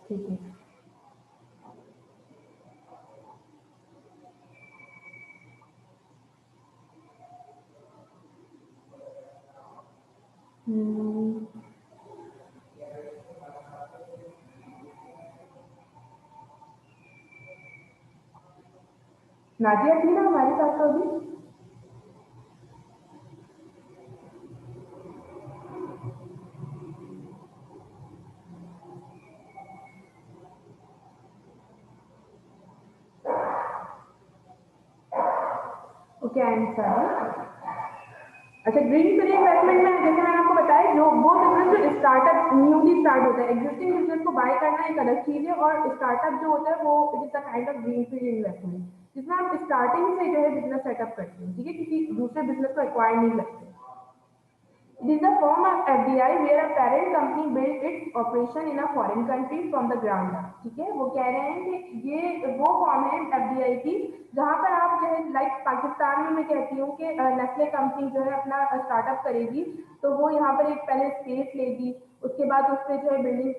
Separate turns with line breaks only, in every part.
ठीक है। नादिया थी ना हमारे साथ तो अभी। Okay, I am sorry. अच्छा, ग्रीन फील्ड इन्वेस्टमेंट में जैसे मैंने आपको बताया, जो वो बिजनेस जो स्टार्टअप न्यूली स्टार्ट होता है, एग्जिस्टिंग बिजनेस को बाय करना एक अलग चीज है, और स्टार्टअप जो होता है वो it is the kind of green field investment, जिसमें आप स्टार्टिंग से जो है बिजनेस सेटअप करते हैं, ठीक है, किसी दूसरे बिजनेस को एक्वायर नहीं करते। It is the form of FDI where a parent company built its operation in a foreign country from the ground up। ठीक है, वो कह रहे हैं कि ये वो फॉर्म है FDI की, जहां पर आप जो है लाइक पाकिस्तान में मैं कहती हूँ कि नेस्ले कंपनी जो है अपना स्टार्टअप करेगी, तो वो यहाँ पर एक पहले स्पेस लेगी, उसके बाद उस पर जो है बिल्डिंग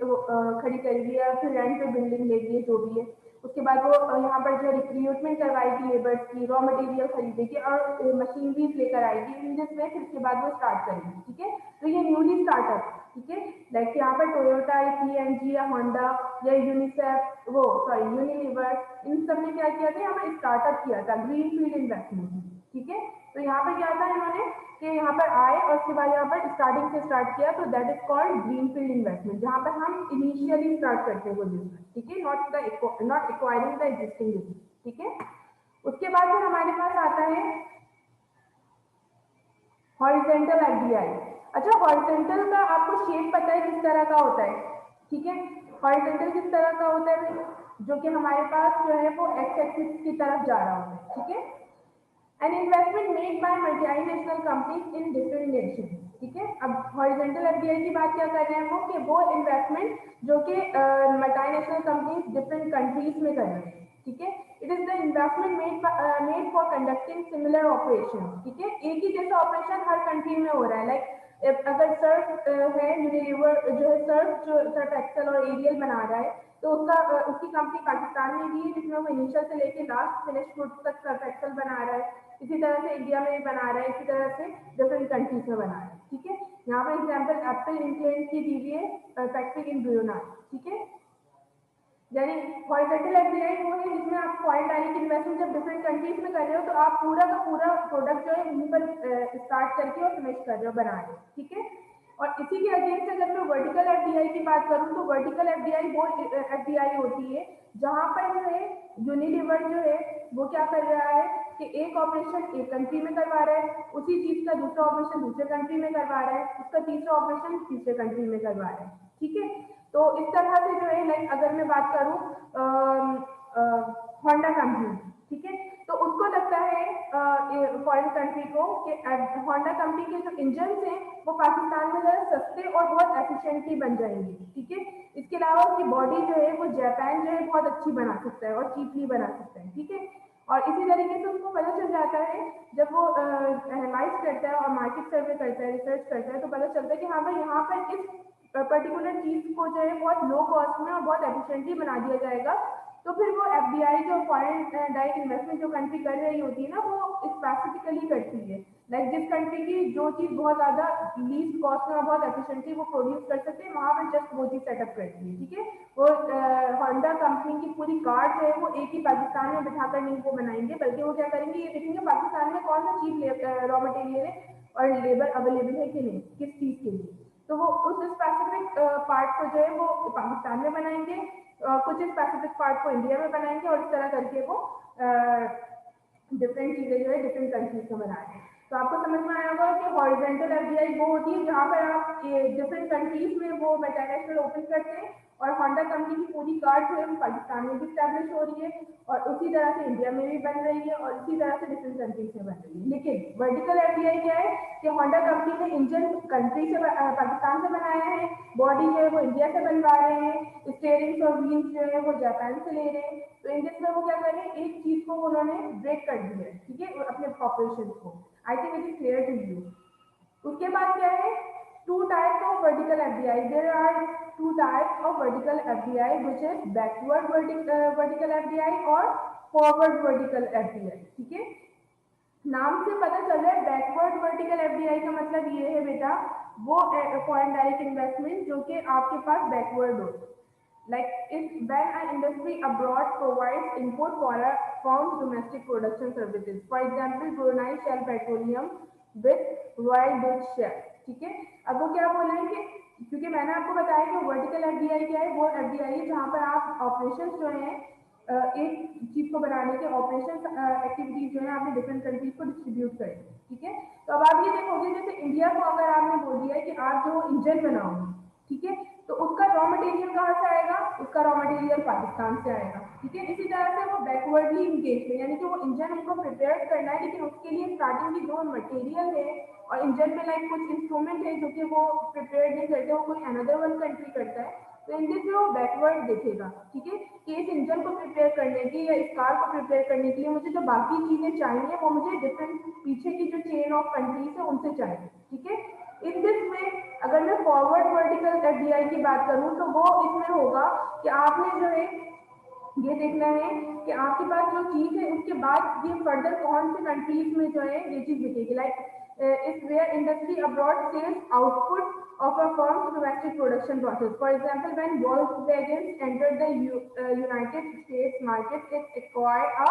खड़ी करेगी, या फिर रेंट पे बिल्डिंग लेगी, जो भी है। उसके बाद वो यहाँ पर जो रिक्रूटमेंट करवाएगी लेबर्स की, रॉ मटेरियल खरीदेगी और मशीनरीज लेकर आएगी, इन दिस वे फिर उसके बाद वो स्टार्ट करेगी। ठीक है, तो ये न्यूली स्टार्टअप, ठीक है, लाइक यहाँ पर टोयोटा या PNG या होंडा या यूनिसेफ वो सॉरी यूनिलीवर, इन सब ने क्या किया था, यहाँ पर स्टार्टअप किया था ग्रीन फील्ड इन्वेस्टमेंट। ठीक है, तो यहाँ पर क्या था इन्होंने कि यहाँ पर आए और उसके बाद यहाँ पर स्टार्टिंग से स्टार्ट किया, तो that is called green field investment, जहाँ पर हम इनिशियली स्टार्ट करते हैं वो बिजनेस। ठीक है, not acquiring the existing business. ठीक है, उसके बाद फिर हमारे पास आता है हॉरिजेंटल FDI। अच्छा, हॉरिजेंटल का आपको शेप पता है किस तरह का होता है? ठीक है, हॉरिजेंटल किस तरह का होता है भाई? जो कि हमारे पास जो है वो एक्स एक्सिस की तरफ जा रहा होता है। ठीक है, an investment made by multinational companies in different nation. ठीक है, अब हॉरिजॉन्टल FDI की बात क्या कर रहे हैं वो, कि वो इन्वेस्टमेंट जो कि मल्टीनेशनल कंपनीज डिफरेंट कंट्रीज में कर रहे हैं। ठीक है, it is the investment made for conducting similar operation. ठीक है, एक ही जैसा ऑपरेशन हर कंट्री में हो रहा है, लाइक अगर सर्फ है, यूनिलीवर जो है सर्फ एक्सेल और एरियल बना रहा है, तो उसकी कंपनी पाकिस्तान में भी है, जिसमें वो इनिशियल से लेके लास्ट फिनिश गुड्स तक सर्फ एक्सेल बना रहा है। इसी तरह से इंडिया में भी बना रहा है, इसी तरह से डिफरेंट कंट्रीज में बना रहा है। ठीक है, यहाँ पर एग्जाम्पल एप्पल इंग्लैंड की दीजिए, फैक्ट्री इन ब्रूनाई। ठीक है, यानी हॉरिजॉन्टल FDI वो है जिसमें आप फॉरेन डायरेक्ट इन्वेस्टमेंट जब डिफरेंट कंट्रीज में कर रहे हो, तो आप पूरा का पूरा प्रोडक्ट जो है वहीं पर स्टार्ट करके और फिनिश कर रहे हो, बना रहे हो। ठीक है, और इसी के अगेंस्ट अगर मैं वर्टिकल FDI की बात करूं, तो वर्टिकल FDI वो FDI होती है जहां पर जो है यूनिलीवर जो है वो क्या कर रहा है कि एक ऑपरेशन एक कंट्री में करवा रहा है, उसी चीज का दूसरा ऑपरेशन दूसरे कंट्री में करवा रहा है, उसका तीसरा ऑपरेशन तीसरे कंट्री में करवा रहा है। ठीक है, तो इस तरह से जो है लाइक अगर मैं बात करूं होंडा कंपनी, ठीक है, तो उसको लगता है फॉरेन कंट्री को कि होंडा कंपनी के जो इंजन हैं वो पाकिस्तान में ज़रा सस्ते और बहुत एफिशिएंटली बन जाएंगे। ठीक है, इसके अलावा उसकी बॉडी जो है वो जापान जो है बहुत अच्छी बना सकता है और चीपली बना सकता है। ठीक है, और इसी तरीके से उसको पता चल जाता है जब वो एनालाइज करता है और मार्केट सर्वे करता है, रिसर्च करता है, तो पता चलता है कि हाँ भाई यहाँ पर इस पर्टिकुलर चीज को जो है बहुत लो कॉस्ट में और बहुत एफिशिएंटली बना दिया जाएगा। तो फिर वो FDI जो फॉरेन डायरेक्ट इन्वेस्टमेंट जो कंट्री कर रही होती है ना, वो स्पेसिफिकली करती है, लाइक जिस कंट्री की जो चीज बहुत ज्यादा लीस्ट कॉस्ट में और बहुत एफिशिएंटली वो प्रोड्यूस कर सकते हैं, वहां पर जस्ट वो चीज सेटअप करती है। ठीक है, वो होंडा कंपनी की पूरी कार्ड जो है वो एक ही पाकिस्तान में बिठाकर नहीं वो बनाएंगे, बल्कि वो क्या करेंगे, ये देखेंगे पाकिस्तान में कौन सा चीप रॉ मटेरियल है और लेबर अवेलेबल है कि नहीं, किस चीज के लिए, तो वो उस स्पेसिफिक पार्ट को जो है वो पाकिस्तान में बनाएंगे, कुछ स्पेसिफिक पार्ट को इंडिया में बनाएंगे, और इस तरह करके वो डिफरेंट चीजें जो है डिफरेंट कंट्रीज में बना रहे हैं। तो आपको समझ में आया होगा कि हॉरिजॉन्टल FDI वो होती है जहाँ पर आप डिफरेंट कंट्रीज में वो मल्टीनेशनल ओपन करते हैं, और होंडा कंपनी की पूरी कार्ड जो है वो पाकिस्तान में भी स्टैब्लिश हो रही है, और उसी तरह से इंडिया में भी बन रही है, और इसी तरह से डिफरेंट कंट्रीज में बन रही है। लेकिन वर्टिकल FDI क्या है कि होंडा कंपनी ने इंजन कंट्री से पाकिस्तान से बनाया है, बॉडी जो है वो इंडिया से बनवा रहे हैं, स्टीयरिंग और व्हील्स जो है वो जापान से ले रहे हैं। तो इन में वो क्या कर रहे हैं, एक चीज को उन्होंने ब्रेक कर दिया है। ठीक है, अपने ऑपरेशन को। I think it is clear to you. उसके बाद क्या है, two types of vertical FDI. There are two types of vertical FDI, which is backward vertical FDI और forward vertical FDI. ठीक है, नाम से पता चल रहा है बैकवर्ड वर्टिकल एफडीआई का मतलब ये है बेटा, वो फॉरेन डायरेक्ट इन्वेस्टमेंट जो कि आपके पास बैकवर्ड हो, like if when an industry abroad provides input for a firm's domestic production services, for example Brunei Shell Petroleum with Royal Dutch Shell. ठीक है, अब वो क्या बोल रहे हैं कि क्योंकि मैंने आपको बताया कि वर्टिकल एफडीआई क्या है, वो एफडीआई है जहाँ पर आप ऑपरेशंस जो हैं एक चीज को बनाने के ऑपरेशन एक्टिविटीज जो है आपने डिफरेंट कंट्रीज को डिस्ट्रीब्यूट करें. ठीक है, तो अब आप ये देखोगे जैसे इंडिया को अगर आपने बोल दिया है कि आप जो इंजन बनाओगे, ठीक है, तो उसका रॉ मटेरियल कहाँ से आएगा, उसका रॉ मटेरियल पाकिस्तान से आएगा. ठीक है, इसी तरह से वो बैकवर्डली इंगेज है, यानी कि वो इंजन उनको प्रिपेयर करना है, लेकिन उसके लिए स्टार्टिंग की जो मटेरियल है और इंजन में लाइक कुछ इंस्ट्रूमेंट है जो कि वो प्रिपेयर नहीं करते, वो कोई अनदर वन कंट्री करता है, तो इन दिस वो बैकवर्ड देखेगा. ठीक है, कि इस इंजन को प्रिपेयर करने की या इस कार को प्रिपेयर करने के लिए मुझे जो बाकी चीजें चाहिए वो मुझे डिफरेंट पीछे की जो चेन ऑफ कंट्रीज है उनसे चाहिए. ठीक है, इन दिस में अगर मैं फॉरवर्ड वर्टिकल एफडीआई की बात करूं तो वो इसमें होगा कि आपने जो है ये देखना है कि आपके पास जो चीज है उसके बाद ये फर्दर कौन से कंट्रीज में जो है ये चीज बिकेगी. Like if where industry abroad sells output of a firm's domestic production process. For example, when Volkswagen entered the United States market, it acquired a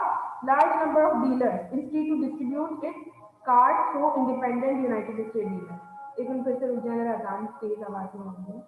large number of dealers instead to distribute its cars through independent United States dealers. एक minute फिर से रुक जाए, मेरा अजान तेज आवाज में होगी.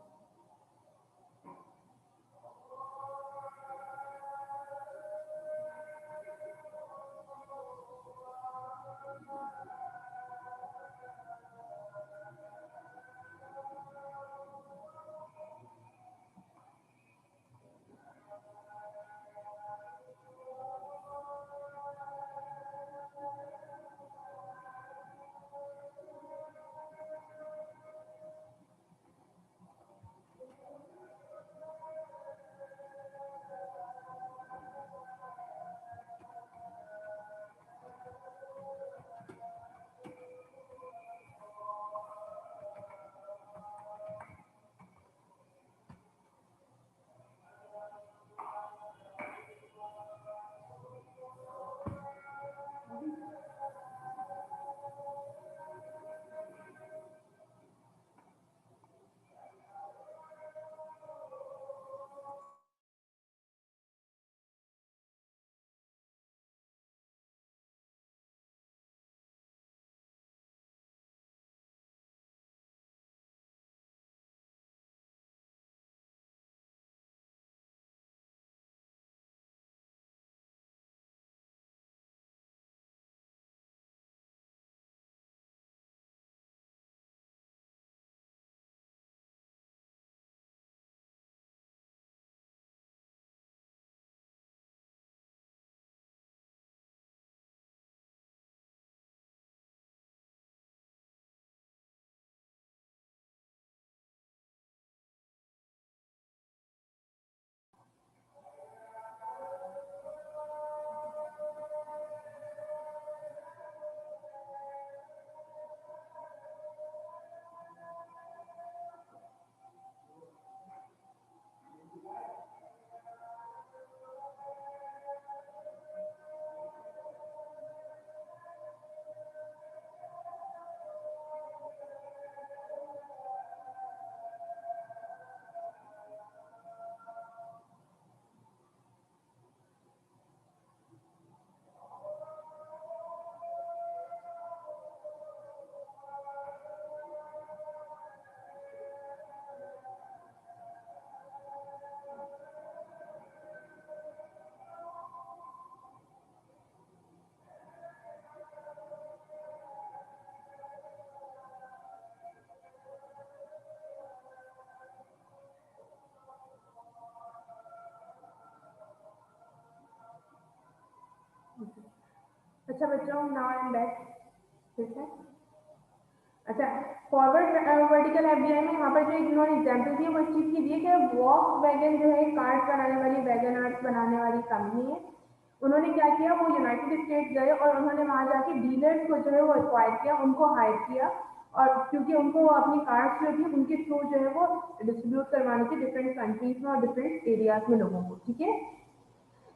अच्छा बच्चों, नाउ आई एम बैक. ठीक है, अच्छा फॉरवर्ड वर्टिकल एफडीआई में यहाँ पर जो इन्होंने एग्जाम्पल दिए वो इस चीज़ की दिए कि वॉक्सवैगन जो है कार्स बनाने वाली, वैगन आर्स बनाने वाली कंपनी है. उन्होंने क्या किया, वो यूनाइटेड स्टेट्स गए और उन्होंने वहाँ जाके डीलर्स को जो है वो एक्वायर किया, उनको हायर किया और क्योंकि उनको अपनी कार्ड्स जो थी उनके थ्रू जो है वो डिस्ट्रीब्यूट करवानी थी डिफरेंट कंट्रीज में और डिफरेंट एरियाज में लोगों को, ठीक है।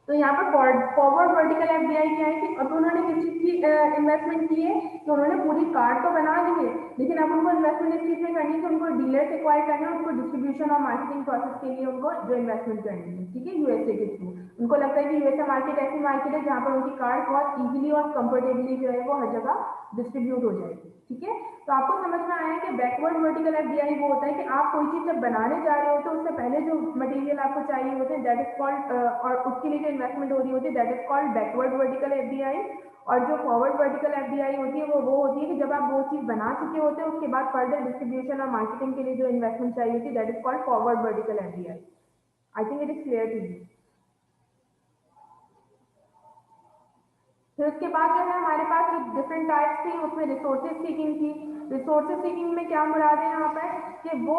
तो यहाँ पर फॉरवर्ड वर्टिकल एफडीआई क्या है कि अब उन्होंने किस चीज की इन्वेस्टमेंट की है कि उन्होंने पूरी कार्ड तो बना ली है, लेकिन अब उनको इन्वेस्टमेंट इस चीज में करनी है कि उनको डीलर एक्वायर करना है, उनको डिस्ट्रीब्यूशन और मार्केटिंग प्रोसेस के लिए उनको जो इन्वेस्टमेंट करनी है, ठीक है, यूएसए के थ्रू। उनको लगता है कि यूएसए मार्केट ऐसी मार्केट है जहाँ पर उनकी कार्ड बहुत इजीली और कंफर्टेबली जो है वो हर जगह डिस्ट्रीब्यूट हो जाएगी, ठीक है। तो आपको समझ में आया कि बैकवर्ड वर्टिकल एफडीआई वो होता है कि आप कोई चीज जब बनाने जा रहे हो तो उससे पहले जो मटेरियल आपको चाहिए होते हैं दैट इज कॉल्ड, और उसके लिए जो इन्वेस्टमेंट हो रही होती है that is called backward vertical FDI. और जो फॉरवर्ड वर्टिकल एफडीआई होती है वो होती है कि जब आप वो चीज बना चुके होते हैं उसके बाद फर्दर डिस्ट्रीब्यूशन और मार्केटिंग के लिए जो इन्वेस्टमेंट चाहिए होती है that is called forward vertical FDI. I think it is clear to you. फिर उसके बाद जो है हमारे पास जो डिफरेंट टाइप्स थी उसमें रिसोर्सेज सीकिंग थी। रिसोर्सेज सीकिंग में क्या मुराद है यहाँ पर कि वो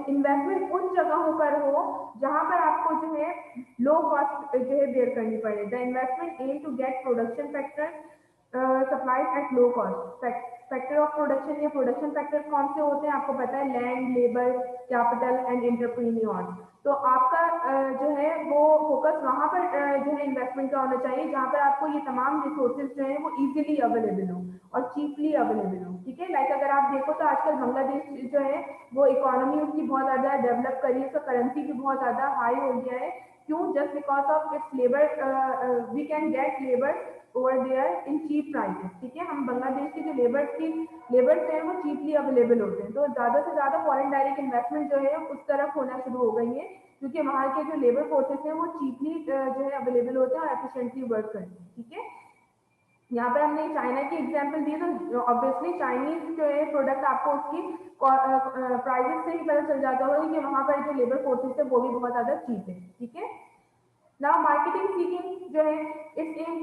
इन्वेस्टमेंट उन जगहों पर हो जहाँ पर आपको जो है लो कॉस्ट जो है बेयर करनी पड़े। The investment aim to get production factor supplies at low cost. Factor of production या प्रोडक्शन फैक्टर कौन से होते हैं आपको पता है, land, labour, capital and entrepreneur. तो आपका जो है वो फोकस वहां पर जो है इन्वेस्टमेंट का होना चाहिए जहां पर आपको ये तमाम रिसोर्सेज जो है वो इजीली अवेलेबल हो और चीपली अवेलेबल हो, ठीक है। लाइक अगर आप देखो तो आजकल बांग्लादेश जो है वो इकोनॉमी उसकी बहुत ज्यादा डेवलप करी है, उसका करेंसी भी बहुत ज्यादा हाई हो गया है। क्यों? Just because of its labour, we can get labour over there in cheap prices, ठीक है। हम बांग्लादेश की जो लेबर्स हैं वो चीपली अवेलेबल होते हैं, तो ज्यादा से ज्यादा फॉरेन डायरेक्ट इन्वेस्टमेंट जो है उस तरफ होना शुरू हो गई है क्योंकि वहाँ के जो लेबर फोर्सेस हैं वो चीपली जो है अवेलेबल होते हैं और एफिशिएंटली वर्क करते हैं, ठीक है। यहाँ पर हमने चाइना की एग्जांपल दी तो ऑब्वियसली चाइनीज जो है प्रोडक्ट आपको उसकी प्राइसेस से ही पता चल जाता होगा कि वहाँ पर जो लेबर फोर्सेस है वो भी बहुत ज्यादा चीप है, ठीक है। Now marketing seeking जो है is aim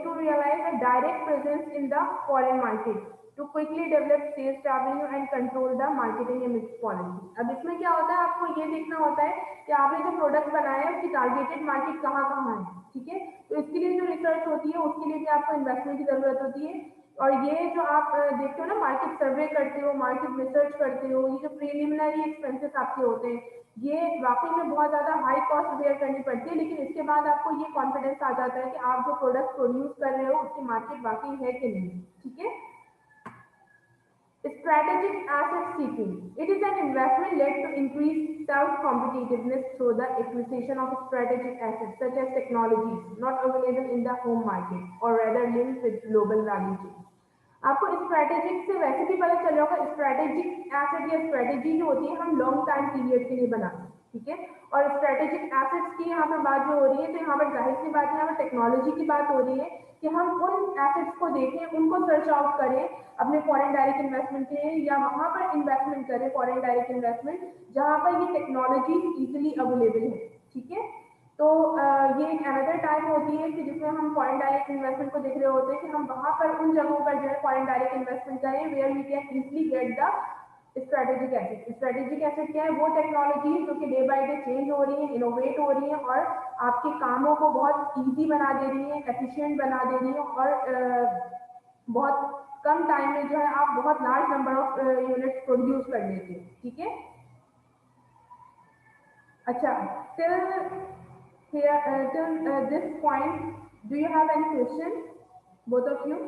to realize a direct presence in the foreign market to quickly develop sales revenue and control the marketing and mix policy। अब इसमें क्या होता है आपको ये देखना होता है कि आपने जो प्रोडक्ट बनाया है उसकी टारगेटेड मार्केट कहाँ कहाँ है, ठीक है। तो इसके लिए जो रिसर्च होती है उसके लिए भी आपको इन्वेस्टमेंट की जरूरत होती है। और ये जो आप देखते हो ना मार्केट सर्वे करते हो, मार्केट रिसर्च करते हो, ये जो प्रिलिमिनरी एक्सपेंसेस आपके होते हैं ये वाकई में बहुत ज्यादा हाई कॉस्ट बेयर करनी पड़ती है, लेकिन इसके बाद आपको ये कॉन्फिडेंस आ जाता है कि आप जो प्रोडक्ट प्रोड्यूस कर रहे हो उसकी मार्केट वाकई है कि नहीं, ठीक है। Strategic asset seeking. It is an investment led to increase self-competitiveness through the acquisition of strategic assets such as technologies not available in the home market or rather linked with global value chains. आपको strategic से वैसे भी पता चल होगा strategic asset या strategy जो होती है हम लॉन्ग टाइम पीरियड के लिए बनाते हैं, ठीक है। और स्ट्रैटेजिक एसेट्स की यहाँ पर बात जो हो रही है तो यहाँ पर जाहिर सी बात है यहाँ पर टेक्नोलॉजी की बात हो रही है कि हम उन एसेट्स को देखें, उनको सर्च आउट करें अपने फॉरेन डायरेक्ट इन्वेस्टमेंट के लिए या वहां पर इन्वेस्टमेंट करें फॉरेन डायरेक्ट इन्वेस्टमेंट जहां पर ये टेक्नोलॉजी इजीली अवेलेबल है, ठीक है। तो ये एक अनदर टाइप होती है कि जिसमें हम फॉरेन डायरेक्ट इन्वेस्टमेंट को देख रहे होते हैं कि हम वहां पर उन जगहों पर जो है फॉरेन डायरेक्ट इन्वेस्टमेंट करें where we can easily get the strategic asset. Strategic asset क्या है? वो टेक्नोलॉजी जो कि डे बाय डे चेंज हो रही है, इनोवेट हो रही है और आपके कामों को बहुत ईजी बना दे रही है, एफिशिएंट बना दे रही है और बहुत कम टाइम में जो है आप बहुत large number of units produce कर लेते हैं, ठीक है। अच्छा, till this point do you have any question both of you?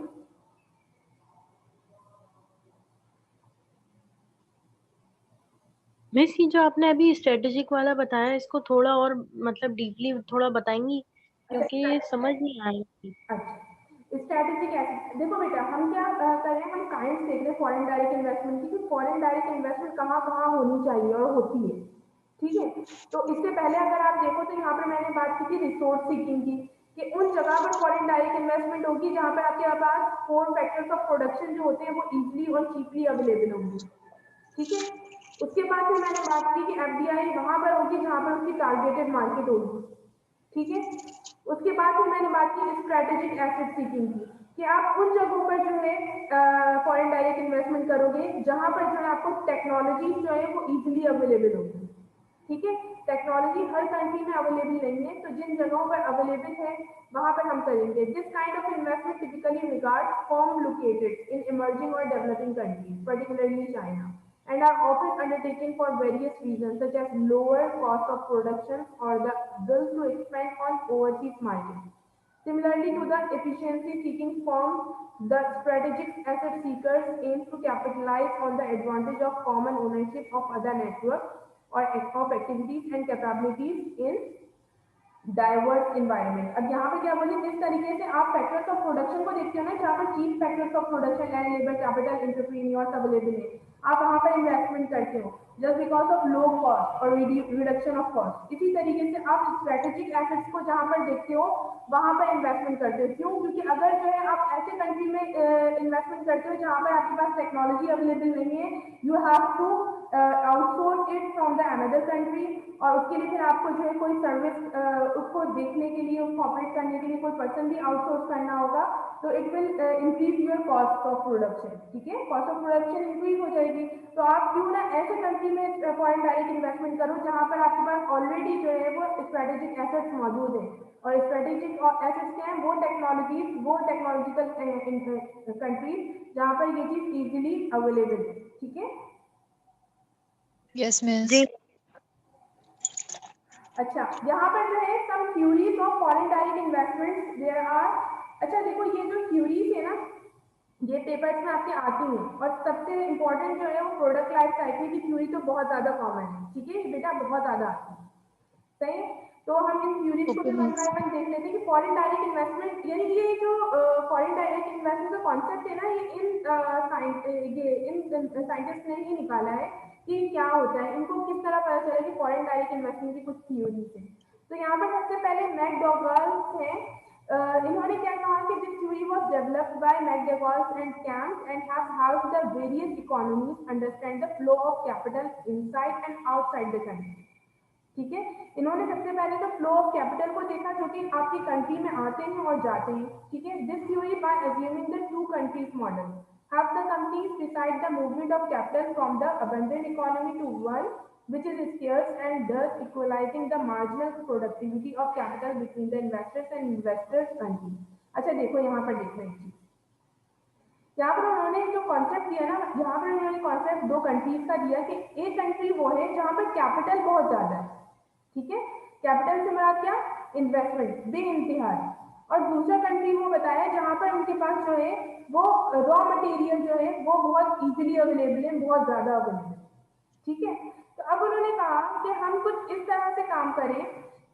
Miss ये जो आपने अभी स्ट्रेटेजिक वाला बताया इसको थोड़ा और मतलब डीपली थोड़ा बताएंगी
अच्छा
क्योंकि ये समझ नहीं आया।
अच्छा, स्ट्रैटेजिक एसेट देखो बेटा हम क्या कर रहे हैं, हम काइंड देख रहे हैं फॉरेन डायरेक्ट इन्वेस्टमेंट की कि फॉरेन डायरेक्ट इन्वेस्टमेंट कहाँ कहाँ होनी चाहिए और होती है, ठीक है। तो इससे पहले अगर आप देखो तो यहाँ पर मैंने बात की थी रिसोर्स सीकिंग की कि उन जगह पर फॉरेन डायरेक्ट इन्वेस्टमेंट होगी जहाँ पर आपके पास 4 फैक्टर्स ऑफ प्रोडक्शन जो होते हैं वो इजीली और चीपली अवेलेबल होंगे, ठीक है। उसके बाद फिर मैंने बात की कि एफडीआई वहां पर होगी जहां पर उसकी टारगेटेड मार्केट होगी, ठीक है। उसके बाद फिर मैंने बात की स्ट्रैटेजिक एसेट सीकिंग की कि आप उन जगहों पर जो है फॉरेन डायरेक्ट इन्वेस्टमेंट करोगे जहां पर जो है आपको टेक्नोलॉजी जो है वो इजीली अवेलेबल होगी, ठीक है। टेक्नोलॉजी हर कंट्री में अवेलेबल नहीं है, तो जिन जगहों पर अवेलेबल है वहां पर हम करेंगे। This kind of investment typically regards firm located in emerging और developing countries, particularly China, and are often undertaken for various reasons such as lower cost of production or the will to expand on overseas markets. Similarly to the efficiency-seeking firms, the strategic asset seekers aim to capitalize on the advantage of common ownership of other networks or of activities and capabilities in diverse environment. अब यहाँ पे क्या बोले, जिस तरीके से आप factors of production को देखते हो ना, जहाँ पर cheap factors of production, land, labour, capital, entrepreneurs available है, आप वहाँ पर इन्वेस्टमेंट करते हो just because of low cost और रिडक्शन ऑफ कॉस्ट। इसी तरीके से आप स्ट्रेटेजिक एसेट्स को जहाँ पर देखते हो वहाँ पर इन्वेस्टमेंट करते हो। क्यों? क्योंकि अगर जो है आप ऐसे कंट्री में इन्वेस्टमेंट करते हो जहाँ पर आपके पास टेक्नोलॉजी अवेलेबल नहीं है, you have to outsource it from the another country, और उसके लिए फिर आपको जो है कोई सर्विस उसको देखने के लिए, उसको ऑपरेट करने के लिए कोई पर्सन भी आउटसोर्स करना होगा, तो it will increase your cost of production. ठीक है, कॉस्ट ऑफ प्रोडक्शन इंक्रीज हो जाएगी। तो आप क्यों ना ऐसे कंट्री में फॉरेन डायरेक्ट इन्वेस्टमेंट करो जहां पर आपके पास ऑलरेडी जो है वो स्ट्रेटेजिक एसेट्स मौजूद है, और स्ट्रेटेजिक एसेट्स क्या है, वो टेक्नोलॉजीज, वो टेक्नोलॉजिकल कंट्रीज जहां पर ये चीज इजीली अवेलेबल है। ठीक है,
यस मिस।
जी
अच्छा, यहाँ पर जो है some theories of foreign direct investment there are. अच्छा देखो, ये जो थ्योरीज है ना, ये पेपर्स में आपके आती हैं, और सबसे इम्पोर्टेंट जो है वो प्रोडक्ट लाइफ साइकिल की थ्योरी तो बहुत ज्यादा कॉमन है। ठीक है बेटा, बहुत ज्यादा आती है, सही है। तो हम इन थ्योरीज को भी वन बाय वन देख लेते हैं कि फॉरेन डायरेक्ट इन्वेस्टमेंट, यानी ये जो फॉरेन डायरेक्ट इन्वेस्टमेंट का कॉन्सेप्ट है ना, ये इन साइंटिस्ट ने ही निकाला है कि क्या होता है, इनको किस तरह पता चला कि फॉरेन डायरेक्ट इन्वेस्टमेंट की कुछ थ्योरीज है। तो यहाँ पर सबसे पहले मैकडॉगल्स है। इन्होंने क्या कहा कि this theory was developed by MacDougall's and Kemp and have helped the various economies understand the flow of capital inside and outside the country. ठीक है, इन्होंने सबसे पहले तो फ्लो ऑफ कैपिटल को देखा जो कि आपकी कंट्री में आते हैं और जाते हैं। ठीक है, this theory by assuming the two countries model have the companies decide the movement of capital from the abundant economy to one which is scarce, and thus equalizing the marginal productivity of capital between the investors and investors countries। अच्छा देखो, यहाँ पर देखो एक चीज, यहाँ पर उन्होंने जो कॉन्सेप्ट दिया ना, यहाँ पर उन्होंने कॉन्सेप्ट दो कंट्रीज का दिया कि एक कंट्री वो है जहाँ पर कैपिटल बहुत ज्यादा है। ठीक है, कैपिटल से मरा क्या, इन्वेस्टमेंट बेइंतहा, और दूसरा कंट्री वो बताया जहां पर उनके पास जो है वो रॉ मटेरियल जो है वो बहुत इजीली अवेलेबल है, बहुत ज्यादा अवेलेबल। ठीक है, तो अब उन्होंने कहा कि हम कुछ इस तरह से काम करें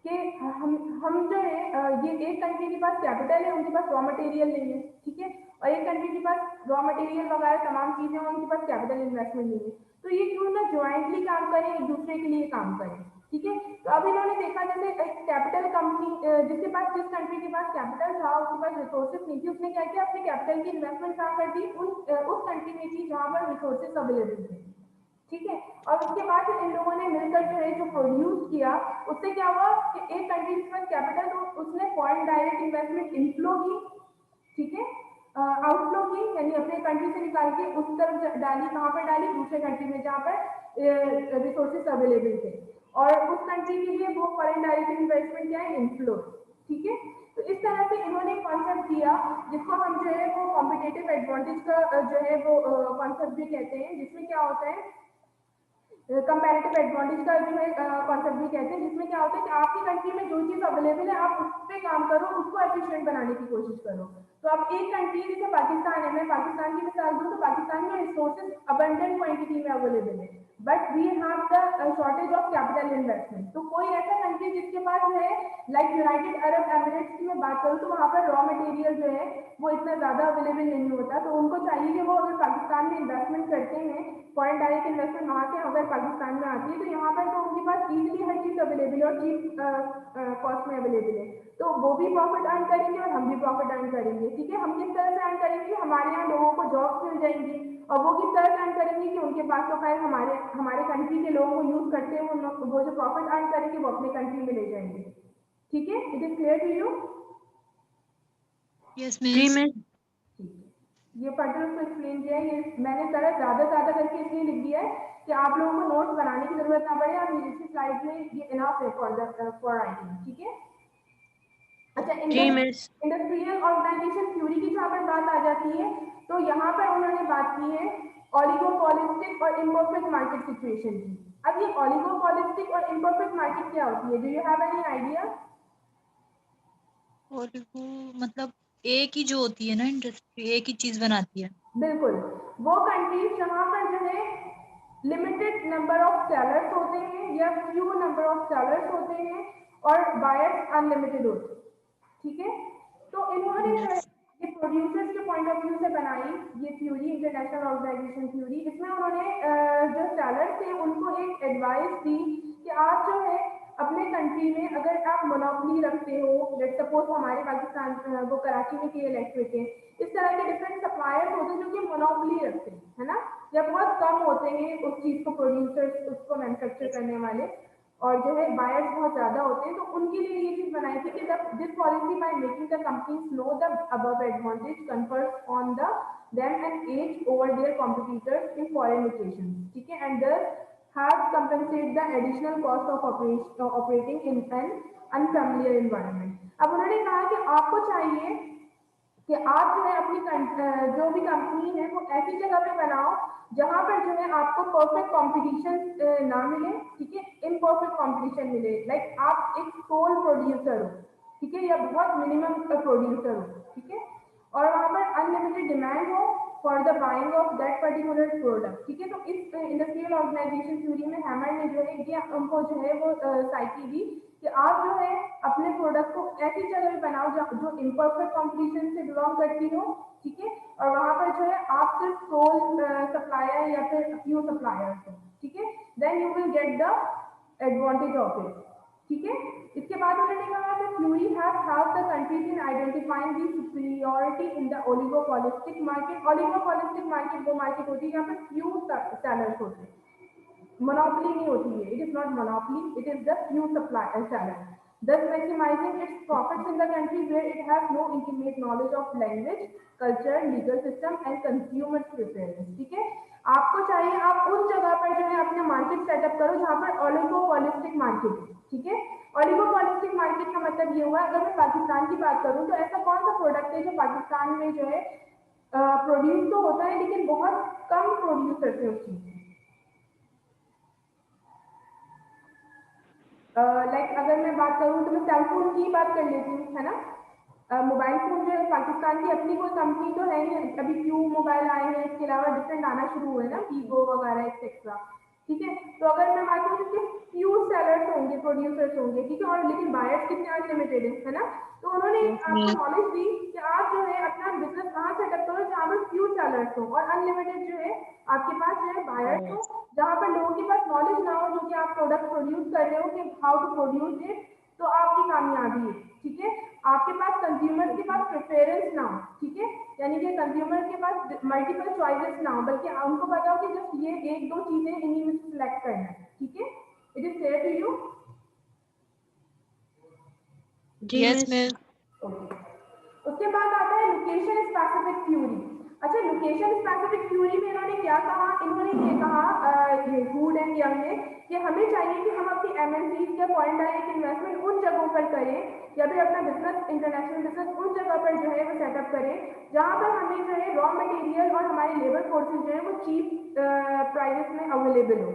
कि हम जो है ये एक कंट्री के पास कैपिटल है, उनके पास रॉ मटेरियल नहीं है। ठीक है, और एक कंट्री के पास रॉ मटेरियल वगैरह तमाम चीजें हैं, उनके पास कैपिटल इन्वेस्टमेंट नहीं है, तो ये क्यों ना ज्वाइंटली काम करें, एक दूसरे के लिए काम करें। ठीक है, तो अब इन्होंने देखा जैसे एक कैपिटल कंपनी जिसके पास, जिस कंट्री के पास कैपिटल था, उसके पास रिसोर्सेज नहीं थी, उसने क्या किया, अपने कैपिटल की इन्वेस्टमेंट कहाँ कर दी, उस कंट्री में की जहाँ पर रिसोर्सेज अवेलेबल थे। ठीक है, और उसके बाद इन लोगों ने मिलकर जो है जो प्रोड्यूस किया, उससे क्या हुआ कि एक कंट्री के पास कैपिटल, तो उसने फॉरेन डायरेक्ट इन्वेस्टमेंट इनफ्लो की। ठीक है, आउटफ्लो की, यानी अपने कंट्री से निकाल के उस तरफ डाली, कहाँ पर डाली, दूसरे कंट्री में जहाँ पर रिसोर्सेज अवेलेबल थे, और उस कंट्री के लिए वो फॉरेन डायरेक्ट इन्वेस्टमेंट क्या है, इनफ्लो। ठीक है, तो इस तरह से इन्होंने कॉन्सेप्ट दिया जिसको हम जो है वो कॉम्पिटेटिव एडवांटेज का जो है वो कॉन्सेप्ट भी कहते हैं, जिसमें क्या होता है, कंपैरेटिव एडवांटेज का जो है कॉन्सेप्ट भी कहते हैं, जिसमें क्या होता है कि आपकी कंट्री में जो चीज अवेलेबल है आप उस पर काम करो, उसको एफिशिएंट बनाने की कोशिश करो। तो अब एक कंट्री जैसे पाकिस्तान है, मैं पाकिस्तान की मिसाल दूं तो पाकिस्तान में रिसोर्सेज अबंडेंट क्वांटिटी में अवेलेबल है, but we have the shortage of capital investment. तो कोई ऐसा कंट्री जिसके पास जो है, लाइक यूनाइटेड अरब एमिरेट्स की मैं बात करूँ, तो वहाँ पर रॉ मटेरियल जो है वो इतना ज्यादा अवेलेबल नहीं होता, तो उनको चाहिए कि वो अगर पाकिस्तान में इन्वेस्टमेंट करते हैं, फॉरेन डायरेक्ट इन्वेस्टमेंट वहाँ से अगर पाकिस्तान में आती है, तो यहाँ पर तो उनके पास इजीली हर चीज अवेलेबल है और चीप कॉस्ट में अवेलेबल है, तो वो भी प्रॉफिट अर्न करेंगे और हम भी प्रॉफिट अर्न करेंगे। ठीक है, हम किस तरह से अर्न करेंगे, हमारे यहाँ लोगों को जॉब्स मिल जाएंगी, और वो किस तरह से अर्न करेंगे कि उनके पास तो खैर हमारे कंट्री के लोगों को यूज करते हैं, वो जो प्रॉफिट अर्न करेंगे वो अपने कंट्री में ले जाएंगे। ठीक है, it is clear to you?
Yes
जी
मिस।
मिस।
ठीक है, ये फर्दर उसको एक्सप्लेन किया है, ये मैंने ज़रा ज़्यादा करके इसलिए लिख दिया है कि आप लोगों को नोट्स बनाने की जरूरत ना पड़े, आप इसी स्लाइड में ये इनफ है फॉर राइटिंग, ठीक है। अच्छा,
जी मिस।
इंडस्ट्रियल ऑर्गेनाइजेशन थ्योरी की जहाँ पर बात आ जाती है, तो यहाँ पर उन्होंने बात की है ऑलिगोपॉलिस्टिक और इम्परफेक्ट मार्केट सिचुएशन की। अब ये ऑलिगोपॉलिस्टिक और इम्परफेक्ट मार्केट क्या होती है, do you have any idea?
और वो मतलब एक ही जो होती है ना इंडस्ट्री, एक ही चीज बनाती है।
बिल्कुल, वो कंट्रीज जहाँ पर जो है लिमिटेड नंबर ऑफ सेलर्स होते हैं या फ्यू नंबर ऑफ सेलर्स होते हैं और बायर्स अनलिमिटेड होते हैं, ठीक है। तो इन्होंने जो है
यस।
ये प्रोड्यूसर्स के पॉइंट ऑफ व्यू से बनाई ये थ्योरी, इंटरनेशनल ऑर्गेनाइजेशन थ्योरी। इसमें उन्होंने जो सेलर्स थे उनको एक एडवाइस दी कि आप जो है अपने कंट्री में अगर आप मोनोपोली रखते हो, लेट सपोज हमारे पाकिस्तान वो कराची में के इलेक्ट्रिक है, इस तरह के डिफरेंट सप्लायर्स होते हैं जो कि मोनोपोली रखते हैं, है ना, या बहुत कम होते हैं उस चीज को प्रोड्यूसर्स उसको मैन्युफैक्चर करने वाले, और जो है बायर्स बहुत ज्यादा होते हैं। तो उनके लिए ये चीज बनाई थी कि this policy by making the companies know the above advantage confers on the them and edge over their competitors in foreign locations, ठीक है, एंड दस have compensate the additional cost of operating in an unfamiliar environment। अब उन्होंने कहा कि आपको चाहिए कि आप जो है अपनी जो भी कंपनी है वो ऐसी जगह पे बनाओ जहां पर जो है आपको परफेक्ट कंपटीशन ना मिले, ठीक है, इनपरफेक्ट कंपटीशन मिले, लाइक आप एक सोल प्रोड्यूसर हो, ठीक है, या बहुत मिनिमम प्रोड्यूसर हो, ठीक है, और वहां पर अनलिमिटेड डिमांड हो for the buying of that particular product, ठीक है। तो इस इंडस्ट्रियल ऑर्गेनाइजेशन थ्योरी में हैमर ने जो है ये उनको जो है वो साइकी दी कि आप जो है अपने प्रोडक्ट को ऐसी जगह पे बनाओ जो इम्परफेक्ट कंपटीशन से बिलोंग करती हो, ठीक है, और वहां पर जो है आप सिर्फ सोल सप्लायर या फिर फ्यू सप्लायर हो, ठीक है, then you will get the advantage of it, ठीक है। इसके बाद उन्होंने कहा कि theory have help the countries in identifying the superiority in the oligopolistic market. Oligopolistic market वो मार्केट होती है जहाँ पर फ्यू सेलर्स होते हैं, monopoly नहीं होती है, it is not monopoly, it is the few supply seller, thus maximizing its profits in the country where it has no intimate knowledge of language, culture, legal system and consumer preference, ठीक है। आपको चाहिए आप उस जगह पर जो है अपना मार्केट सेटअप करो जहां पर ओलिगोपॉलिस्टिक मार्केट है, ठीक है। ओलिगोपॉलिस्टिक मार्केट का मतलब ये हुआ, अगर मैं पाकिस्तान की बात करूं तो ऐसा कौन सा प्रोडक्ट है जो पाकिस्तान में जो है प्रोड्यूस तो होता है लेकिन बहुत कम प्रोड्यूसर थे उस चीज में। लाइक अगर मैं बात करूँ तो मैं सेल फोन की बात कर लेती हूँ, है ना। मोबाइल फोन जो है पाकिस्तान की अपनी कोई कंपनी तो है नहीं, अभी क्यू मोबाइल आए हैं, इसके अलावा डिफरेंट आना शुरू हुए ना, वीवो वगैरह एक्सेट्रा, ठीक है। तो अगर मैं बात करूँ कि फ्यू सेलर्स होंगे, प्रोड्यूसर्स होंगे, ठीक है, और लेकिन बायर्स कितने अनलिमिटेड है ना। तो उन्होंने आपको नॉलेज दी कि आप जो है अपना बिजनेस कहाँ सेटअप करो जहाँ पर फ्यू सेलर्स हो और अनलिमिटेड जो है आपके पास जो है बायर्स हो, जहाँ पर लोगों के पास नॉलेज ना हो जो कि आप प्रोडक्ट प्रोड्यूस कर रहे हो कि हाउ टू प्रोड्यूस इट, तो आपकी कामयाबी है, ठीक है। आपके पास कंज्यूमर के पास प्रेफरेंस ना हो, ठीक है, यानी कि कंज्यूमर के पास मल्टीपल चॉइसेस ना हो, बल्कि उनको पता हो कि जस्ट ये एक दो चीजें इन्हीं में से सिलेक्ट करना है, ठीक है। It is clear to you?
जी
यस
मिस।
मिस।
ओके, उसके बाद आता है लोकेशन स्पेसिफिक थ्योरी। अच्छा, लोकेशन स्पेसिफिक थ्योरी में इन्होंने क्या कहा, इन्होंने ये कहा वुड एंड यंग ने कि हमें चाहिए कि हम अपनी एमएनसीज के फॉरेन डायरेक्ट इन्वेस्टमेंट उन जगहों पर करें या फिर अपना बिजनेस इंटरनेशनल बिजनेस उन जगह पर जो है वो सेटअप करें जहाँ पर हमें जो है रॉ मटेरियल और हमारी लेबर फोर्सेज जो है वो चीप प्राइसेस में अवेलेबल हो,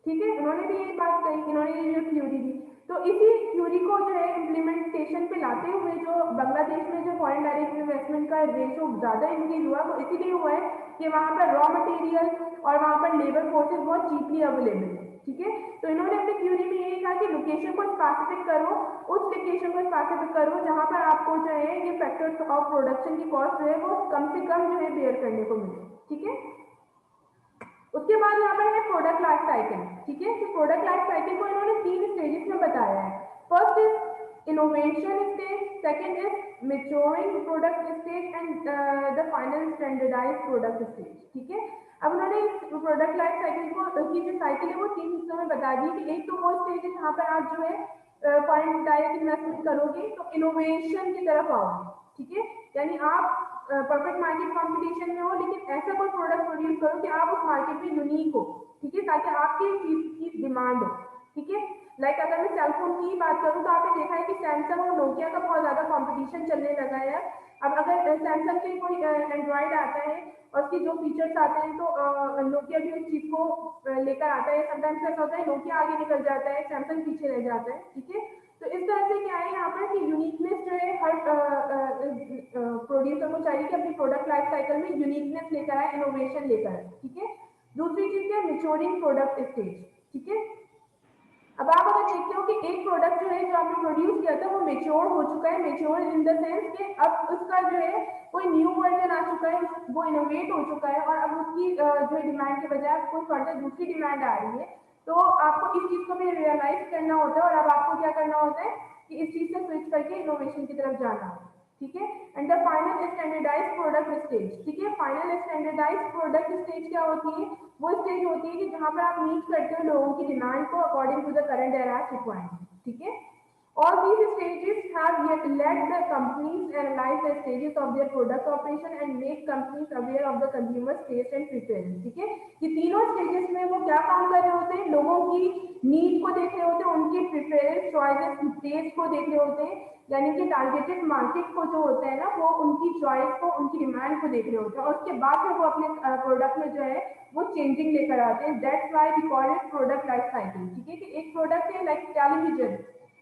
ठीक है। उन्होंने भी यही बात कही, इन्होंने ये जो थ्योरी दी, तो इसी थ्योरी को जो है इम्प्लीमेंटेशन पे लाते हुए जो बांग्लादेश में जो फॉरेन डायरेक्ट इन्वेस्टमेंट का रेशो ज़्यादा इंक्रीज हुआ वो इसीलिए हुआ है कि वहाँ पर रॉ मटेरियल और वहाँ पर लेबर फोर्सेज बहुत चीपली अवेलेबल है, ठीक है। तो इन्होंने अपनी थ्योरी में यही कहा कि लोकेशन को स्पेसिफिक करो, उस लोकेशन को स्पेसिफिक करो जहाँ पर आपको जो है ये फैक्टर्स ऑफ प्रोडक्शन की कॉस्ट जो है वो कम से कम जो है बेयर करने को मिले, ठीक है। उसके बाद यहाँ पर है प्रोडक्ट लाइफ साइकिल, ठीक है। तो प्रोडक्ट लाइफ साइकिल को इन्होंने 3 स्टेजेस में बताया है। First is innovation stage, second is maturing product stage and the final standardised product stage, ठीक है। अब उन्होंने प्रोडक्ट लाइफ साइकिल को की जो साइकिल है वो 3 हिस्सों में बता दी कि एक तो वो स्टेज है जहाँ पर आप जो है फॉरेन डायरेक्ट इन्वेस्टमेंट करोगे तो इनोवेशन की तरफ आओगे, ठीक है, यानी आप परफेक्ट मार्केट कंपटीशन में हो, लेकिन ऐसा कोई प्रोडक्ट प्रोड्यूस करो कि आप उस मार्केट में यूनिक हो, ठीक है, ताकि आपकी चीज की डिमांड हो, ठीक है। लाइक अगर मैं सेलफोन की बात करूँ तो आपने देखा है कि सैमसंग और नोकिया का बहुत ज्यादा कंपटीशन चलने लगा है। अब अगर सैमसंग के कोई एंड्रॉइड आता है और उसके जो फीचर्स आते हैं तो नोकिया भी उस चीज को लेकर आता है। समटाइम्स ऐसा होता है नोकिया आगे निकल जाता है, सैमसंग पीछे रह जाता है, ठीक है। तो इस तरह से क्या है यहाँ पर कि यूनिकनेस जो है हर प्रोड्यूसर को चाहिए कि अपनी प्रोडक्ट लाइफ साइकिल में यूनिकनेस लेकर आए, इनोवेशन लेकर आए, ठीक है। दूसरी चीज है मेच्योरिंग प्रोडक्ट स्टेज, ठीक है। अब आप अगर देखते हो कि एक प्रोडक्ट जो है जो आपने प्रोड्यूस किया था वो मेच्योर हो चुका है, मेच्योर इन द सेंस कि अब उसका जो है कोई न्यू वर्जन आ चुका है, वो इनोवेट हो चुका है और अब उसकी जो है डिमांड के बजाय कोई फर्दर दूसरी डिमांड आ रही है, तो आपको इस चीज को भी रियलाइज करना होता है और अब आपको क्या करना होता है कि इस चीज से स्विच करके इनोवेशन की तरफ जाना है, ठीक है। And the final standardised product stage, ठीक है। फाइनल स्टैंडर्डाइज्ड प्रोडक्ट स्टेज क्या होती है? वो स्टेज होती है कि जहां पर आप मीट करते हो लोगों की डिमांड को according to the current era's requirement, ठीक है। All these stages have yet let the companies analyze the stages of their product operation and make companies aware of the consumer's taste and preference, ठीक है। ये तीनों stages में वो क्या काम कर रहे होते हैं? लोगों की नीड को देख रहे होते हैं, उनकी प्रिफरेंस, चॉइसेस, टेस्ट को देख रहे होते हैं, यानी कि टारगेटेड मार्केट को जो होता है ना, वो उनकी चॉइस को, उनकी डिमांड को देख रहे होते हैं और उसके बाद में वो अपने प्रोडक्ट में जो है वो चेंजिंग लेकर आते हैं। That's why we call it product life cycle, ठीक है। कि एक प्रोडक्ट है लाइक टेलीविजन,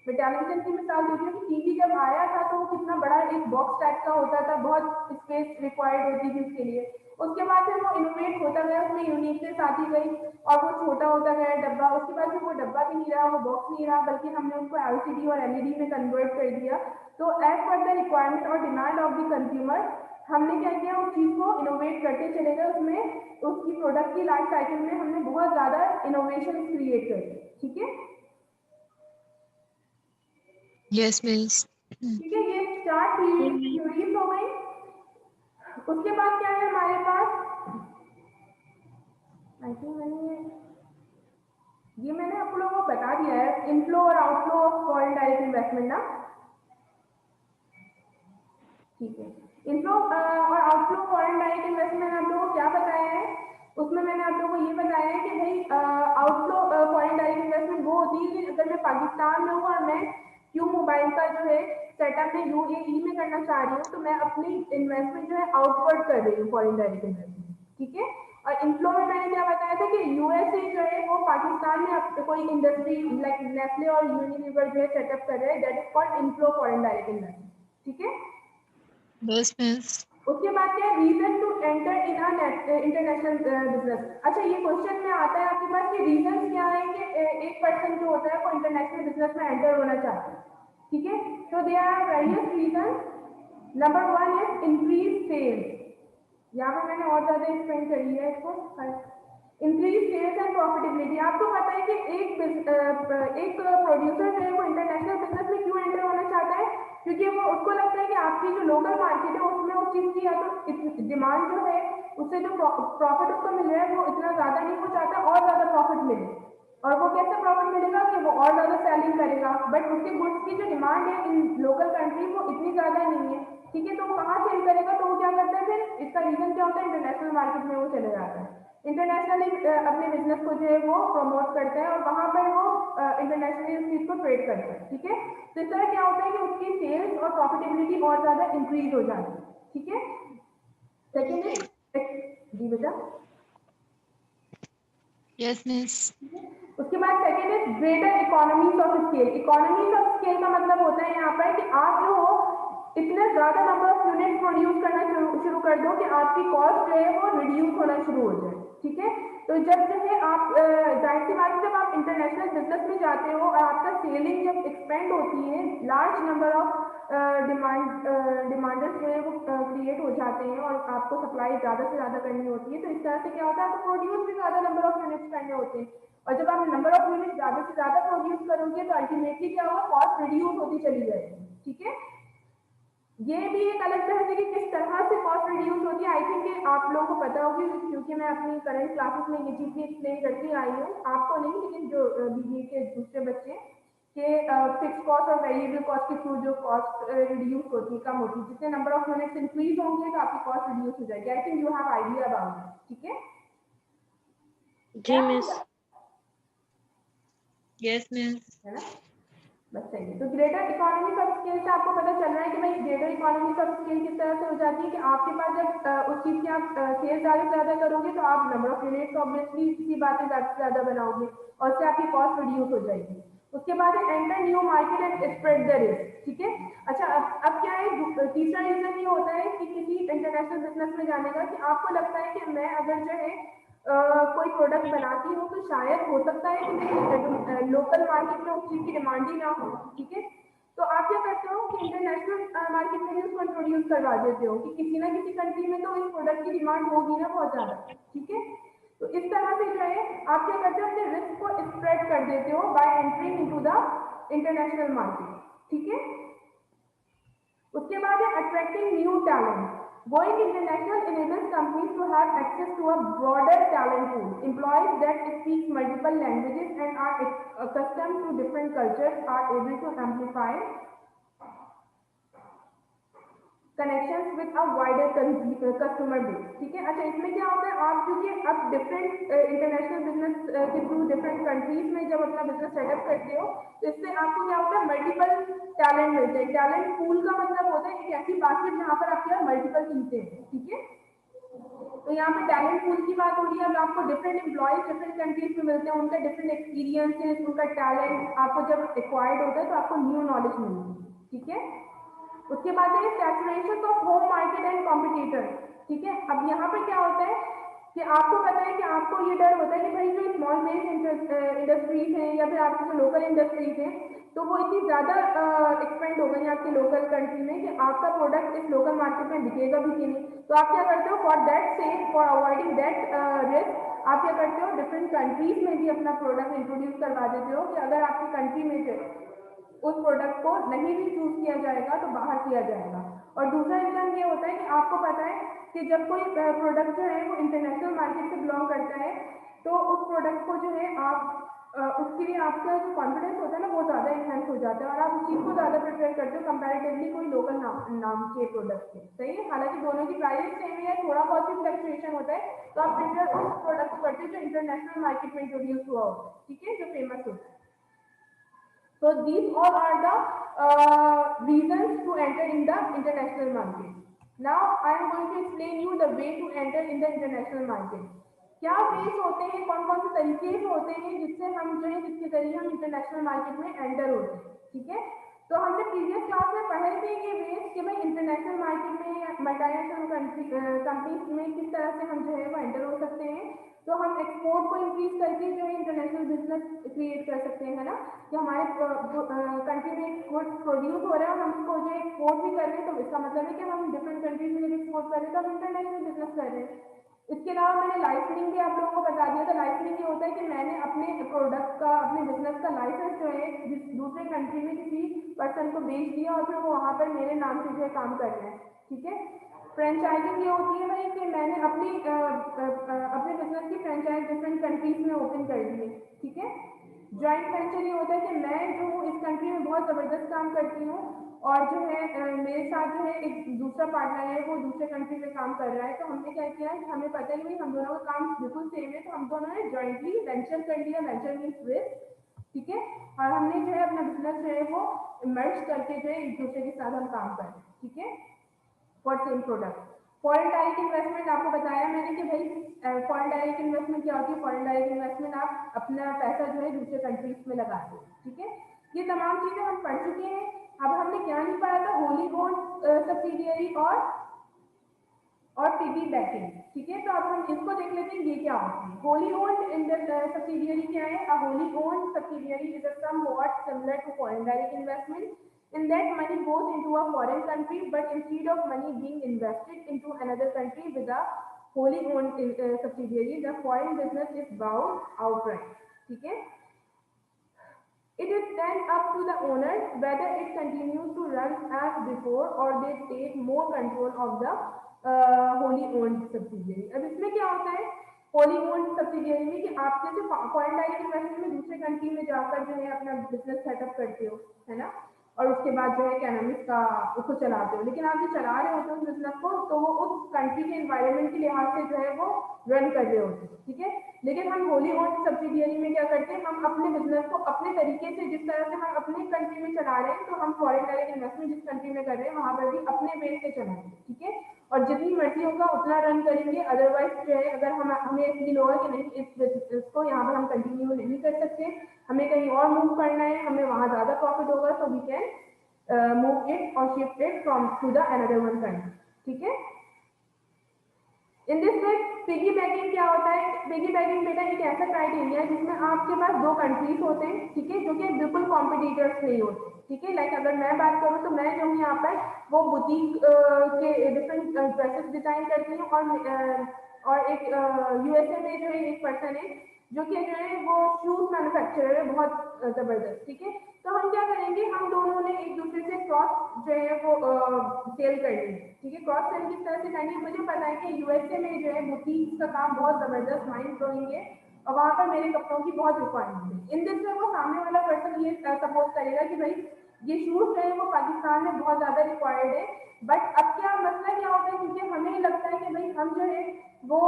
मैं टेलीविजन की मिसाल देती हूँ कि टीवी जब आया था तो वो कितना बड़ा एक बॉक्स टाइप का होता था, बहुत स्पेस रिक्वायर्ड होती थी उसके लिए। उसके बाद फिर वो इनोवेट होता गया, उसमें यूनिकनेस आती गई और वो छोटा होता गया डब्बा। उसके बाद फिर वो डब्बा भी नहीं रहा, वो बॉक्स नहीं रहा, बल्कि हमने उसको एलसीडी और एलईडी में कन्वर्ट कर दिया। तो एज पर द रिक्वायरमेंट और डिमांड ऑफ द कंज्यूमर हमने क्या किया, उस चीज को इनोवेट करते चले गए, उसमें उसकी प्रोडक्ट की लाइफ साइकिल में हमने बहुत ज्यादा इनोवेशन क्रिएट कर दी, ठीक है।
Yes miss.
ठीक है, ये चार थ्योरीज हो गई। उसके बाद क्या है हमारे पास, आई थिंक मैंने आप लोगों को बता दिया है, इनफ्लो और outflow of foreign direct investment ना, ठीक है। इनफ्लो और आउटफ्लो फॉरेन डायरेक्ट इन्वेस्टमेंट आप लोगों को क्या बताया है? उसमें मैंने आप लोगों को ये बताया है कि भाई आउटफ्लो फॉरेन डायरेक्ट इन्वेस्टमेंट वो होती है कि अगर मैं पाकिस्तान में हूँ और मैं क्यू मोबाइल का जो है सेटअप में यूएई में करना चाह रही हूँ, तो मैं अपनी इन्वेस्टमेंट जो है आउटवर्ड कर रही हूँ फॉरेन डायरेक्ट इन्वेस्टमेंट, ठीक है। और इनफ्लो में मैंने क्या बताया था कि यूएसए जो है वो पाकिस्तान में कोई इंडस्ट्री लाइक नेस्ले और यूनिलीवर जो है सेटअप कर रहे हैं, that is called inflow foreign direct investment, ठीक है।
Yes miss.
उसके बाद क्या है, reason to enter in international business. अच्छा, ये क्वेश्चन में आता है आपके पास कि रीजन क्या है कि एक पर्सन जो होता है वो इंटरनेशनल बिजनेस में एंटर होना चाहता है, ठीक है। तो there are various reason. Number 1 is increase sales, यहाँ पे मैंने और ज्यादा एक्सप्लेन कर लिया है इसको। इंक्रीज सेल्स एंड प्रॉफिटेबिलिटी, आपको पता है कि एक प्रोड्यूसर जो है वो इंटरनेशनल बिजनेस में क्यों एंटर होना चाहता है? क्योंकि वो उसको लगता है कि आपकी जो लोकल मार्केट है उसमें उस चीज की या तो डिमांड जो है उससे जो प्रॉफिट उसको मिल रहा है वो इतना ज्यादा नहीं, वो चाहता और ज्यादा प्रॉफिट मिले। और वो कैसे प्रॉफिट मिलेगा कि वो और ज्यादा सेलिंग करेगा, बट उसके गुड्स की जो डिमांड है इन लोकल कंट्री वो इतनी ज्यादा नहीं है, ठीक है। तो वो कहाँ सेल करेगा? तो वो क्या करता है फिर, इसका रीजन क्या होता है, इंटरनेशनल मार्केट में वो चले जाता है, इंटरनेशनली अपने बिजनेस को जो है वो प्रमोट करते हैं और वहां पर वो इंटरनेशनली उस चीज को ट्रेड करते हैं, ठीक है। तो इस तरह क्या होता है कि उसकी सेल्स और प्रॉफिटेबिलिटी और ज्यादा इंक्रीज हो जाती है, ठीक है। सेकेंड इज जी बेटा।
Yes miss.
उसके बाद second is greater economies of scale. Economies of scale का मतलब होता है यहाँ पर कि आप जो हो इतने ज्यादा नंबर ऑफ यूनिट प्रोड्यूस करना शुरू कर दो कि आपकी कॉस्ट जो है वो रिड्यूस होना शुरू हो जाए, ठीक है। तो जब जो है आप जाहिर सी बात है, जब आप इंटरनेशनल बिजनेस में जाते हो और आपका सेलिंग जब एक्सपेंड होती है, लार्ज नंबर ऑफ डिमांडर्स जो है वो क्रिएट हो जाते हैं और आपको सप्लाई ज़्यादा से ज़्यादा करनी होती है, तो इस तरह से क्या होता है, आपको प्रोड्यूस भी ज़्यादा नंबर ऑफ यूनिट्स करने होते हैं। और जब आप नंबर ऑफ यूनिट ज़्यादा से ज़्यादा प्रोड्यूस करोगे तो अल्टीमेटली क्या होगा, कॉस्ट रिड्यूस होती चली जाएगी, ठीक है। ये भी एक अलग तरह से कि किस तरह से कॉस्ट रिड्यूस होती है, आई थिंक आप लोगों को पता होगी क्योंकि मैं अपनी करंट क्लासेस में ये चीज़ भी एक्सप्लेन करती आई हूँ, आपको नहीं लेकिन जो बीबीए के दूसरे बच्चे हैं, कि फिक्स कॉस्ट और वेरिएबल कॉस्ट के थ्रू जो कॉस्ट रिड्यूस होती है, कम होती है, जितने नंबर ऑफ यूनिट्स इंक्रीज होंगे तो आपकी कॉस्ट रिड्यूस हो जाएगी। I think you have idea about it, ठीक है?
जी मिस।
Yes miss.
है ना, बस सही है। तो ग्रेटर इकोनॉमिक ऑफ स्केल से आपको पता चल रहा है कि भाई ग्रेटर इकोनॉमिक ऑफ स्केल किस तरह से हो जाती है कि आपके पास जब उस चीज की आप सेल ज़्यादा से ज़्यादा करोगे तो आप नंबर ऑफ यूनिट्स ऑब्वियसली इसी बातें ज़्यादा से ज़्यादा बनाओगे और उससे आपकी कॉस्ट रिड्यूस हो जाएगी। उसके बाद enter new market and spread the risk, ठीक है? अच्छा, अब क्या है, तीसरा रीजन ये होता है कि किसी इंटरनेशनल बिजनेस में जाने का कि आपको लगता है कि मैं अगर जो है कोई प्रोडक्ट बनाती हूँ तो शायद हो सकता है कि मेरी लोकल मार्केट में उस चीज़ की डिमांड ही ना हो, ठीक है? तो आप क्या करते हो कि इंटरनेशनल मार्केट में भी उसको इंट्रोड्यूस करवा देते हो कि किसी ना किसी कंट्री में तो इस प्रोडक्ट की डिमांड होगी ना बहुत ज़्यादा, ठीक है? तो इस तरह से जो है आप क्या करते हो, अपने रिस्क को स्प्रेड कर देते हो by entering into the international market, ठीक है? उसके बाद है attracting new talent. Going international enables companies to have access to a broader talent pool. Employees that speak multiple languages and are accustomed to different cultures are able to amplify connections with a wider customer base, ठीक है? अच्छा, इसमें क्या होता है, आप क्योंकि अब डिफरेंट इंटरनेशनल बिजनेस के थ्रू डिफरेंट कंट्रीज में जब अपना बिजनेस सेटअप करते हो तो इससे आपको क्या होता है, मल्टीपल टैलेंट मिलते हैं। टैलेंट पूल का मतलब होता है एक ऐसी बास्केट जहाँ पर आपके पास मल्टीपल चीजें हैं, ठीक है? तो यहाँ पे टैलेंट पूल की बात हो रही है। अब आपको डिफरेंट एम्प्लॉयज डिफरेंट कंट्रीज में मिलते हैं, उनका डिफरेंट एक्सपीरियंसेस, उनका टैलेंट आपको जब एक्वायर्ड होता है तो आपको न्यू नॉलेज मिलती है, ठीक है? उसके बाद है saturation of home market and competitor, ठीक है? अब यहाँ पे क्या होता है कि आपको पता है कि आपको ये डर होता है कि भाई जो स्मॉल बेस इंडस्ट्रीज हैं या फिर आपकी जो लोकल इंडस्ट्रीज हैं तो वो इतनी ज़्यादा एक्सपेंड हो गई आपकी लोकल कंट्री में कि आपका प्रोडक्ट इस लोकल मार्केट में बिकेगा भी कि नहीं। तो आप क्या करते हो, for that sake, for avoiding that risk, आप क्या करते हो, डिफरेंट कंट्रीज में भी अपना प्रोडक्ट इंट्रोड्यूस करवा देते हो कि अगर आपकी कंट्री में जो उस प्रोडक्ट को नहीं भी चूज किया जाएगा तो बाहर किया जाएगा। और दूसरा रीजन ये होता है कि आपको पता है कि जब कोई प्रोडक्ट जो है वो इंटरनेशनल मार्केट से बिलोंग करता है तो उस प्रोडक्ट को जो है आप उसके लिए आपका जो कॉन्फिडेंस होता है ना वो ज़्यादा इनहेंस हो जाता है और आप उस चीज़ को ज़्यादा प्रेफर करते हो कंपैरेटिवली कोई लोकल नाम के प्रोडक्ट से, सही है? हालांकि दोनों की प्राइस सेम है या थोड़ा बहुत ही फ्लक्चुएशन होता है तो आप प्रेफर उस प्रोडक्ट को करते हो जो इंटरनेशनल मार्केट में इंट्रोड्यूस हुआ होता है, ठीक है, जो फेमस होता है। So these all are the reasons to enter in the international market. Now I am going to explain you the way to enter in the international market. क्या वेज होते हैं, कौन कौन से तरीके होते हैं जिससे हम जो है जिसके जरिए हम इंटरनेशनल मार्केट में एंटर होते हैं, ठीक है? तो हमने प्रीवियस क्लास में पढ़े थे ये वेज कि भाई इंटरनेशनल मार्केट में मल्टीनेशनल कंपनीज में किस तरह से हम जो है वो एंटर हो सकते हैं। तो हम एक्सपोर्ट को इंक्रीज करके जो है इंटरनेशनल बिजनेस क्रिएट कर सकते हैं, है ना? कि हमारे कंट्री में गुड्स प्रोड्यूस हो रहा है और हम उसको जो एक्सपोर्ट भी कर रहे हैं तो इसका मतलब है कि हम डिफरेंट कंट्रीज में एक्सपोर्ट कर रहे हैं तो हम इंटरनेशनल बिजनेस कर रहे हैं। इसके अलावा मैंने लाइसेंसिंग भी आप लोगों को बता दिया था। लाइसेंसिंग ये होता है कि मैंने अपने प्रोडक्ट का, अपने बिजनेस का लाइसेंस जो है दूसरे कंट्री में किसी पर्सन को बेच दिया और फिर वो वहाँ पर मेरे नाम से जो है काम कर रहे हैं, ठीक है? फ्रेंचाइजिंग ये होती है भाई कि मैंने अपने बिजनेस की फ्रेंचाइज डिफरेंट कंट्रीज में ओपन कर दी है, ठीक है? जॉइंट वेंचर ये होता है कि मैं जो हूँ इस कंट्री में बहुत ज़बरदस्त काम करती हूँ और जो है मेरे साथ जो है एक दूसरा पार्टनर है वो दूसरे कंट्री में काम कर रहा है। तो हमने क्या किया है कि हमें पता है कि हम दोनों का काम बिल्कुल सेम है तो हम दोनों ने जॉइंटली वेंचर कर लिया। वेंचर मीन्स रिस्क, ठीक है? और हमने जो है अपना बिजनेस जो है वो मर्ज करके जो है एक दूसरे के साथ हम काम कर रहे हैं, ठीक है, for same product. Foreign direct investment आपको बताया मैंने कि भाई फॉरेन डायरेक्ट इन्वेस्टमेंट क्या होती है। फॉरेन डायरेक्ट इन्वेस्टमेंट आप अपना पैसा जो है दूसरे कंट्रीज में लगाते हो, ठीक है? ये तमाम चीजें हम पढ़ चुके हैं। अब हमने क्या नहीं पढ़ा था, होली ओन्ड सब्सिडियरी और पिगी बैकिंग, ठीक है? तो अब हम इसको देख लेते हैं ये क्या होती है। होली ओन्ड सब्सिडियरी क्या है? A wholly owned subsidiary is a somewhat similar to foreign direct investment in that money goes into a foreign country but instead of money being invested into another country with a wholly owned subsidiary the foreign business is bought outright, ठीक है? It is then up to the owners whether it continues to run as before or they take more control of the wholly owned subsidiary. अब इसमें क्या होता है, Holi owned subsidiary में कि आप जैसे फॉरेन डायरेक्ट इन्वेस्टमेंट में दूसरे कंट्री में जाकर जो है अपना बिजनेस सेटअप करते हो, है ना, और उसके बाद जो है क्या नाम इसका उसको चलाते हो, लेकिन आप जो चला रहे होते हो बिजनेस को तो वो उस कंट्री के एनवायरनमेंट के लिहाज से जो है वो रन कर रहे होते हैं, ठीक है। लेकिन हम होली ओन्ड सब्सिडियरी में क्या करते हैं, हम अपने बिजनेस को अपने तरीके से जिस तरह से हम अपने कंट्री में चला रहे हैं, तो हम फॉरेन डायरेक्ट इन्वेस्टमेंट जिस कंट्री में कर रहे हैं वहां पर भी अपने बेस से चलाएंगे, ठीक है, और जितनी मर्जी होगा उतना रन करेंगे। अदरवाइज जो है अगर हम हमें फील होगा कि नहीं इस बिजनेस को यहाँ पर हम कंटिन्यू नहीं कर सकते, हमें कहीं और मूव करना है, हमें वहां ज्यादा प्रॉफिट होगा, तो वी कैन मूव इट और shift it from to the another one country, ठीक है। In this way piggybacking क्या होता है, पिगी बैगिंग बेटा एक ऐसा क्राइटेरिया है जिसमें आपके पास दो कंट्रीज होते हैं, ठीक है, जो कि बिल्कुल कॉम्पिटिटर्स नहीं होते, ठीक है। लाइक अगर मैं बात करूँ तो मैं जो हूँ यहाँ पर वो बुटीक के डिफरेंट ड्रेसेस डिजाइन करती हूँ, और एक यूएसए में जो है एक पर्सन है जो कि जो है वो शूज मैन्युफैक्चरर है, बहुत जबरदस्त, ठीक है। तो हम क्या करेंगे, हम दोनों ने एक दूसरे से क्रॉस जो है वो सेल करनी है, ठीक है। क्रॉस सेल किस तरह से करनी है, मुझे पता है कि यूएसए में जो है बुटीक का काम बहुत जबरदस्त माइंड ब्लोइंग है और वहां पर मेरे कपड़ों की बहुत रिक्वायरमेंट है। इन दिस में वो सामने वाला पर्सन ये सपोज करेगा कि भाई ये शूज जो है वो पाकिस्तान में बहुत ज्यादा रिक्वायर्ड है, बट अब क्या मसला क्या होता है, क्योंकि हमें लगता है कि भाई हम जो है वो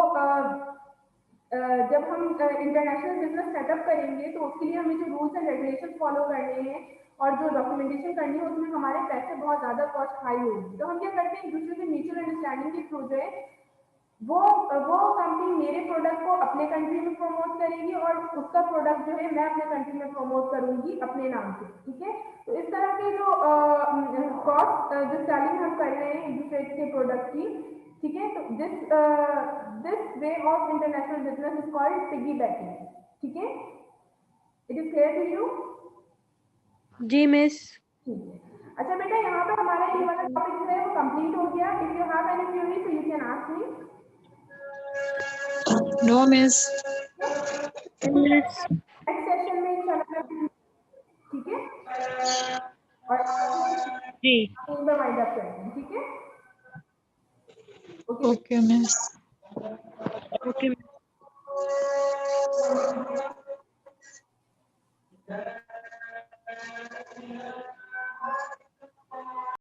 जब हम इंटरनेशनल बिजनेस सेटअप करेंगे तो उसके लिए हमें जो रूल्स एंड रेगुलेशन फॉलो करने हैं और जो डॉक्यूमेंटेशन करनी है उसमें हमारे पैसे बहुत ज्यादा कॉस्ट हाई होगी। तो हम क्या करते हैं, एक दूसरे से म्यूचुअल अंडरस्टैंडिंग के थ्रू जो है वो कंपनी मेरे प्रोडक्ट को अपने कंट्री में प्रमोट करेगी और उसका प्रोडक्ट जो है मैं अपने कंट्री में प्रमोट करूंगी अपने नाम से, ठीक है। तो इस तरह के जो कॉस्ट जो सेलिंग हम कर रहे हैं एक दूसरे के प्रोडक्ट की, ठीक है, तो this way of international business is called piggybacking, ठीक है। It is clear to you?
जी मिस।
ठीक है, अच्छा बेटा यहाँ पर हमारा ये वाला टॉपिक जो है वो कंप्लीट हो गया। If you have any query so you can ask me.
No miss.
Miss
next session में इंशाल्लाह, ठीक है, और
जी
वाइंड अप करते हैं, ठीक है। Okay
okay miss.
ओके।